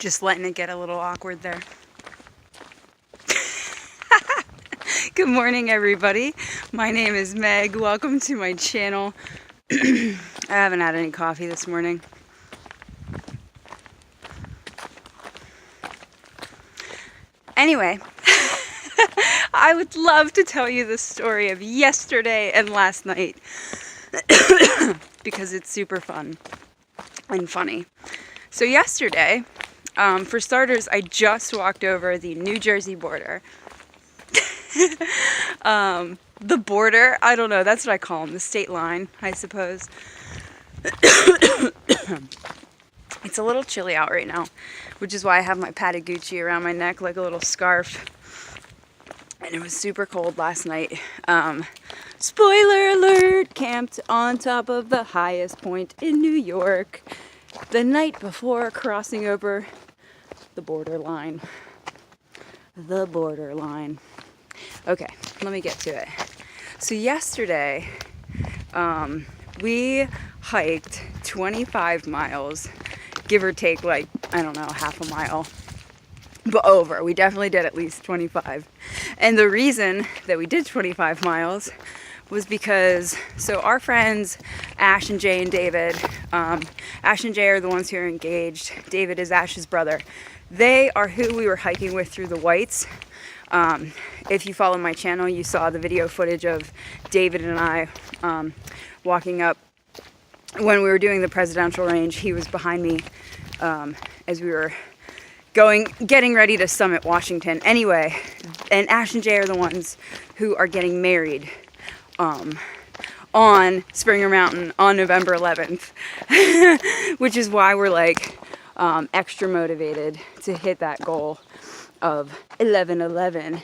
Just letting it get a little awkward there. Good morning, everybody. My name is Meg. Welcome to my channel. I haven't had any coffee this morning. Anyway, I would love to tell you the story of yesterday and last night because it's super fun and funny. So yesterday, for starters, I just walked over the New Jersey border. The border, I don't know, that's what I call them, the state line, I suppose. It's a little chilly out right now, which is why I have my padded Gucci around my neck like a little scarf. And it was super cold last night. Spoiler alert, camped on top of the highest point in New York the night before crossing over the borderline. The borderline. Okay, let me get to it. So yesterday, we hiked 25 miles, give or take like, I don't know, half a mile, but over. We definitely did at least 25. And the reason that we did 25 miles was because, so our friends, Ash and Jay and David, Ash and Jay are the ones who are engaged. David is Ash's brother. They are who we were hiking with through the Whites. If you follow my channel, you saw the video footage of David and I walking up when we were doing the presidential range. He was behind me as we were getting ready to summit Washington. Anyway, and Ash and Jay are the ones who are getting married on Springer Mountain on November 11th, which is why we're like extra motivated to hit that goal of 11:11.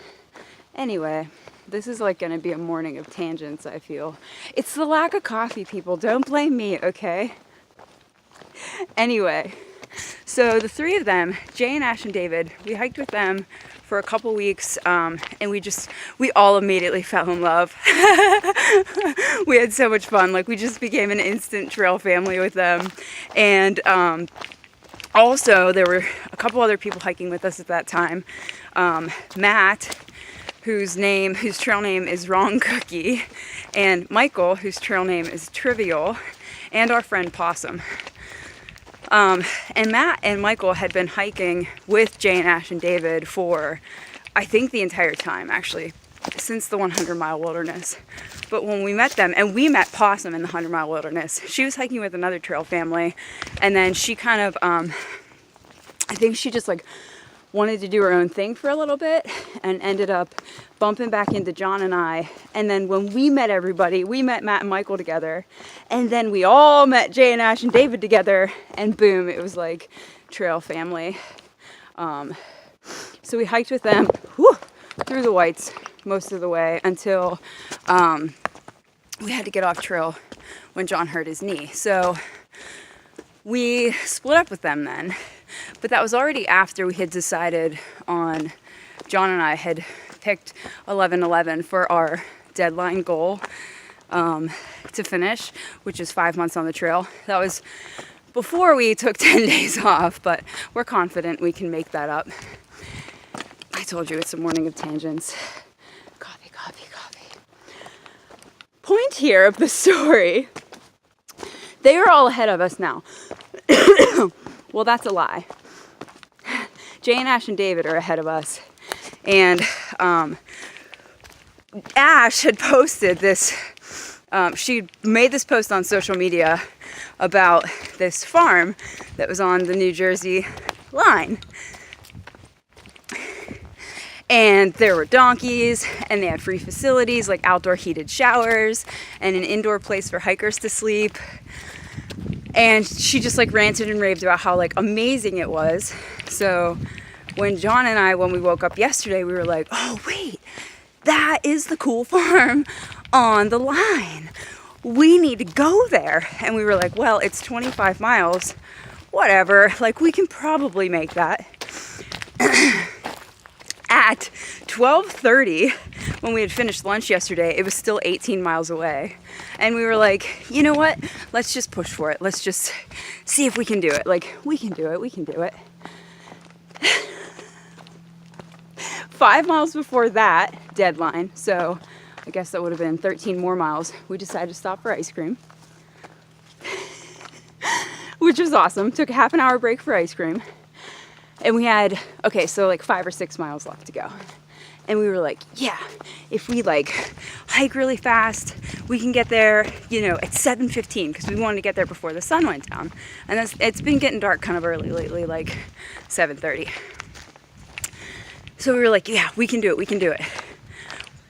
Anyway, this is like going to be a morning of tangents, I feel. It's the lack of coffee, people. Don't blame me, okay? Anyway, so the three of them, Jay and Ash and David, we hiked with them for a couple weeks, and we all immediately fell in love. We had so much fun. Like, we just became an instant trail family with them. And also, there were a couple other people hiking with us at that time. Matt, whose trail name is Wrong Cookie, and Michael, whose trail name is Trivial, and our friend Possum. And Matt and Michael had been hiking with Jay and Ash and David for, I think, the entire time, actually, since the 100-mile wilderness. But when we met them, and we met Possum in the 100-mile wilderness, she was hiking with another trail family, and then she kind of, I think she just like wanted to do her own thing for a little bit and ended up bumping back into John and I. And then when we met everybody, we met Matt and Michael together, and then we all met Jay and Ash and David together, and boom, it was like trail family. So we hiked with them through the Whites most of the way until we had to get off trail when John hurt his knee. So we split up with them then. But that was already after we had decided on, John and I had picked 11:11 for our deadline goal to finish, which is 5 months on the trail. That was before we took 10 days off, but we're confident we can make that up. I told you it's a morning of tangents. Coffee, coffee, coffee. Point here of the story. They are all ahead of us now. Well, that's a lie. Jay and Ash and David are ahead of us. And Ash had posted this, she made this post on social media about this farm that was on the New Jersey line. And there were donkeys, and they had free facilities like outdoor heated showers and an indoor place for hikers to sleep. And she just like ranted and raved about how like amazing it was. So when John and I, when we woke up yesterday, we were like, oh wait, that is the cool farm on the line. We need to go there. And we were like, well, it's 25 miles, whatever. Like, we can probably make that. At 12:30, when we had finished lunch yesterday, it was still 18 miles away. And we were like, you know what? Let's just push for it. Let's just see if we can do it. Like, we can do it. We can do it. 5 miles before that deadline, so I guess that would have been 13 more miles, we decided to stop for ice cream. Which was awesome. Took a half an hour break for ice cream. And we had, okay, so like 5 or 6 miles left to go. And we were like, yeah, if we like hike really fast, we can get there, you know, at 7:15, because we wanted to get there before the sun went down. And it's been getting dark kind of early lately, like 7:30. So we were like, yeah, we can do it, we can do it.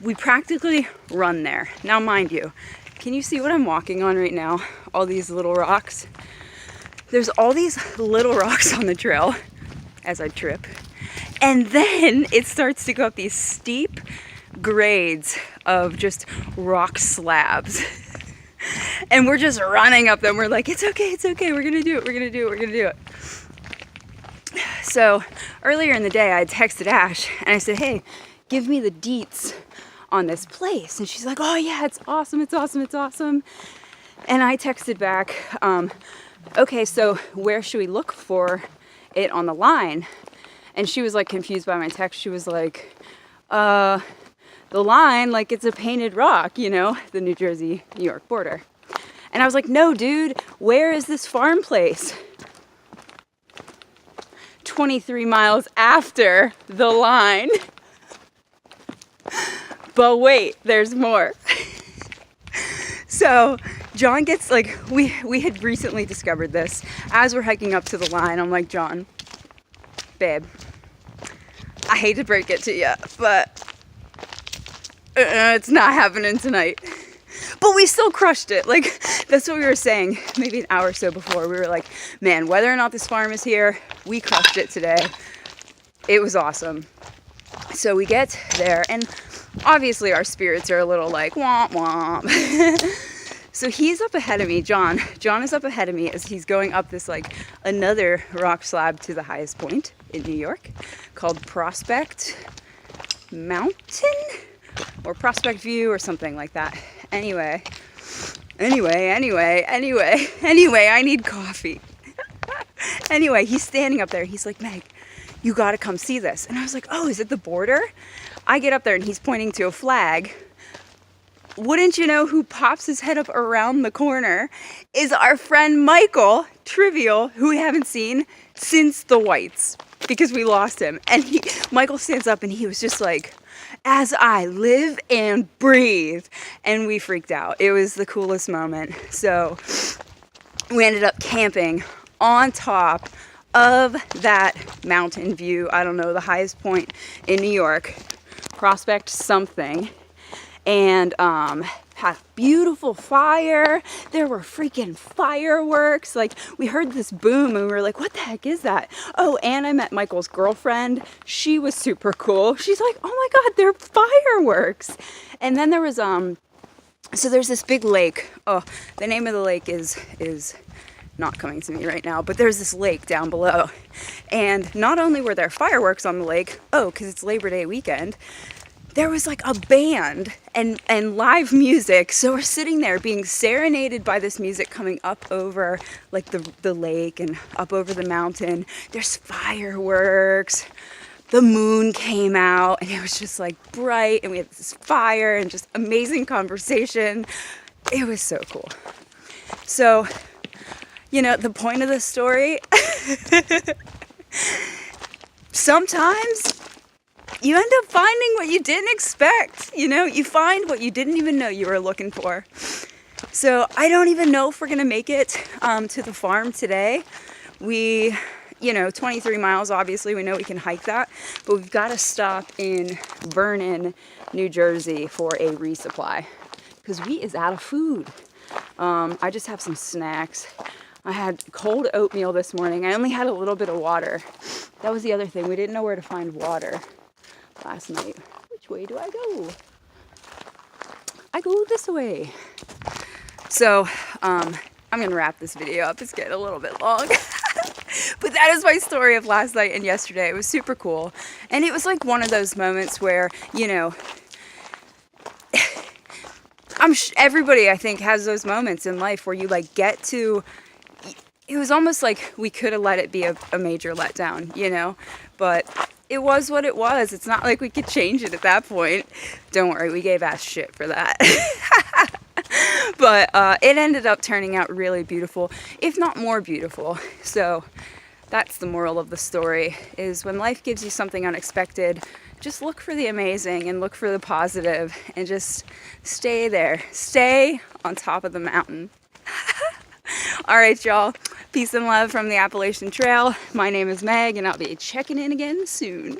We practically run there. Now, mind you, can you see what I'm walking on right now? All these little rocks. There's all these little rocks on the trail as I trip. And then it starts to go up these steep grades of just rock slabs. And we're just running up them. We're like, it's okay, we're gonna do it, we're gonna do it, we're gonna do it. So earlier in the day, I had texted Ash and I said, hey, give me the deets on this place. And she's like, oh yeah, it's awesome, it's awesome, it's awesome. And I texted back, okay, so where should we look for it on the line? And she was like confused by my text. She was like, the line, like it's a painted rock, you know, the New Jersey, New York border. And I was like, no, dude, where is this farm place? 23 miles after the line. But wait, there's more. So John gets like, we had recently discovered this as we're hiking up to the line. I'm like, John, babe, I hate to break it to you, but it's not happening tonight. But we still crushed it. Like, that's what we were saying maybe an hour or so before. We were like, man, whether or not this farm is here, we crushed it today. It was awesome. So we get there, and obviously our spirits are a little like, womp womp. So he's up ahead of me, John. John is up ahead of me as he's going up this, like, another rock slab to the highest point in New York called Prospect Mountain or Prospect View or something like that. Anyway, I need coffee. Anyway, he's standing up there. He's like, Meg, you got to come see this. And I was like, oh, is it the border? I get up there and he's pointing to a flag. Wouldn't you know who pops his head up around the corner is our friend Michael, Trivial, who we haven't seen since the Whites because we lost him. And Michael stands up and he was just like, as I live and breathe. And we freaked out. It was the coolest moment. So we ended up camping on top of that mountain view. I don't know, the highest point in New York, Prospect something. And had a beautiful fire. There were freaking fireworks. Like, we heard this boom and we were like, what the heck is that? Oh, and I met Michael's girlfriend. She was super cool. She's like, oh my God, they're fireworks. And then there was, so there's this big lake. Oh, the name of the lake is not coming to me right now, but there's this lake down below. And not only were there fireworks on the lake, because it's Labor Day weekend, there was like a band and live music. So we're sitting there being serenaded by this music coming up over like the lake and up over the mountain. There's fireworks. The moon came out and it was just like bright, and we had this fire and just amazing conversation. It was so cool. So, you know, the point of the story, sometimes you end up finding what you didn't expect. You know, you find what you didn't even know you were looking for. So I don't even know if we're going to make it to the farm today. We, 23 miles, obviously, we know we can hike that. But we've got to stop in Vernon, New Jersey for a resupply because we is out of food. I just have some snacks. I had cold oatmeal this morning. I only had a little bit of water. That was the other thing. We didn't know where to find water last night. Which way do I go? I go this way. So, I'm going to wrap this video up. It's getting a little bit long. But that is my story of last night and yesterday. It was super cool. And it was like one of those moments where, everybody, I think, has those moments in life where you like get to, it was almost like we could have let it be a major letdown, you know, but it was what it was. It's not like we could change it at that point. Don't worry, we gave ass shit for that. But it ended up turning out really beautiful, if not more beautiful. So that's the moral of the story, is when life gives you something unexpected, just look for the amazing and look for the positive and just stay there. Stay on top of the mountain. All right, y'all. Peace and love from the Appalachian Trail. My name is Meg, and I'll be checking in again soon.